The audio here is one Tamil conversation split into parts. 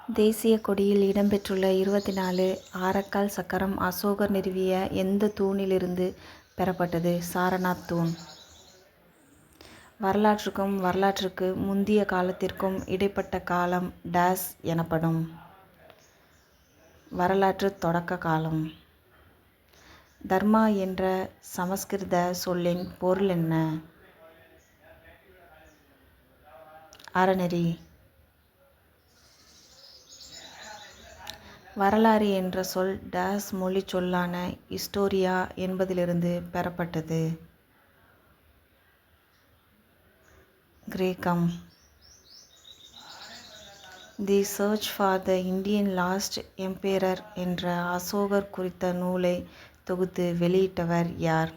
தேசிய கொடியில் இடம்பெற்றுள்ள 24 ஆரக்கால் சக்கரம் அசோகர் நிறுவிய எந்த தூணிலிருந்து பெறப்பட்டது? சாரநாத் தூண். வரலாற்றுக்கும் வரலாற்றுக்கு முந்திய காலத்திற்கும் இடைப்பட்ட காலம் டேஸ் எனப்படும். வரலாற்று தொடக்க காலம். தர்மா என்ற சமஸ்கிருத சொல்லின் பொருள் என்ன? அறநெறி. வரலாறு என்ற சொல் டேஸ் மொழிச் சொல்லான ஹிஸ்டோரியா என்பதிலிருந்து பெறப்பட்டது. கிரேக்கம். The search for the Indian lost emperor என்ற அசோகர் குறித்த நூலை தொகுத்து வெளியிட்டவர் யார்?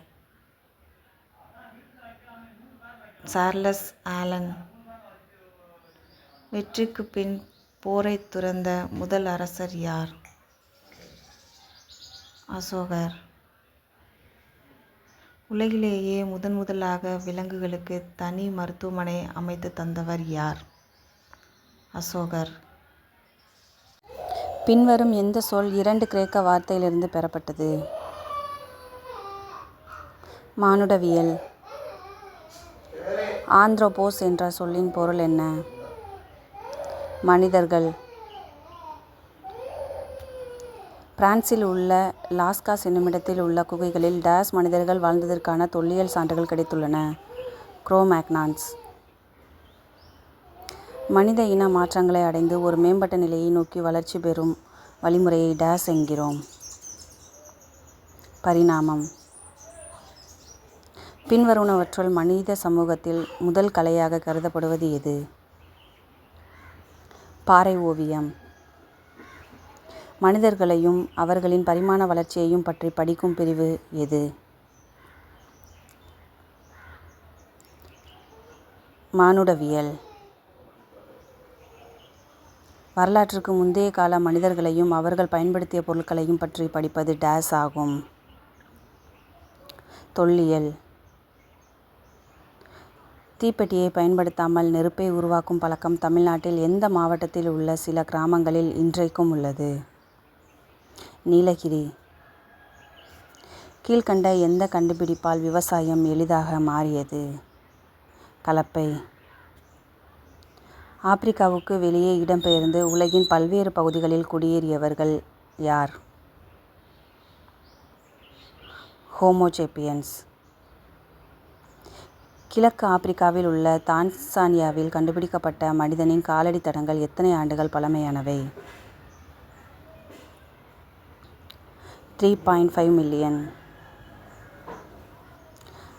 Charles Allen. வெற்றிக்குப் பின் போரைத் துறந்த முதல் அரசர் யார்? அசோகர். உலகிலேயே முதன்முதலாக விலங்குகளுக்கு தனி மருத்துவமனை அமைத்து தந்தவர் யார்? அசோகர். பின்வரும் எந்த சொல் 2 கிரேக்க வார்த்தையிலிருந்து பெறப்பட்டது? மானுடவியல். ஆந்த்ரோபோஸ் என்ற சொல்லின் பொருள் என்ன? மனிதர்கள். பிரான்சில் உள்ள லாஸ்காஸ் என்னுமிடத்தில் உள்ள குகைகளில் டேஸ் மனிதர்கள் வாழ்ந்ததற்கான தொல்லியல் சான்றுகள் கிடைத்துள்ளன. குரோ-மேக்னான்ஸ். மனித இன மாற்றங்களை அடைந்து ஒரு மேம்பட்ட நிலையை நோக்கி வளர்ச்சி பெறும் வழிமுறையை டேஸ் என்கிறோம். பரிணாமம். பின்வருவனவற்றுள் மனித சமூகத்தில் முதல் கலையாக கருதப்படுவது எது? பாறை ஓவியம். மனிதர்களையும் அவர்களின் பரிமாண வளர்ச்சியையும் பற்றி படிக்கும் பிரிவு எது? மானுடவியல். வரலாற்றுக்கு முந்தைய கால மனிதர்களையும் அவர்கள் பயன்படுத்திய பொருட்களையும் பற்றி படிப்பது டேஸ் ஆகும். தொல்லியல். தீப்பெட்டியை பயன்படுத்தாமல் நெருப்பை உருவாக்கும் பழக்கம் தமிழ்நாட்டில் எந்த மாவட்டத்தில் உள்ள சில கிராமங்களில் இன்றைக்கும் உள்ளது? நீலகிரி. கீழ்க்கண்ட எந்த கண்டுபிடிப்பால் விவசாயம் எளிதாக மாறியது? கலப்பை. ஆப்பிரிக்காவுக்கு வெளியே இடம்பெயர்ந்து உலகின் பல்வேறு பகுதிகளில் குடியேறியவர்கள் யார்? ஹோமோசேப்பியன்ஸ். கிழக்கு ஆப்பிரிக்காவில் உள்ள தான்சானியாவில் கண்டுபிடிக்கப்பட்ட மனிதனின் காலடி தடங்கள் எத்தனை ஆண்டுகள் பழமையானவை? 3.5 மில்லியன்.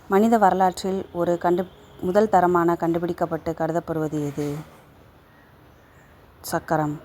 மனித வரலாற்றில் ஒரு முதல் தரமான கண்டுபிடிக்கப்பட்டு கருதப்படுவது எது? சக்கரம்.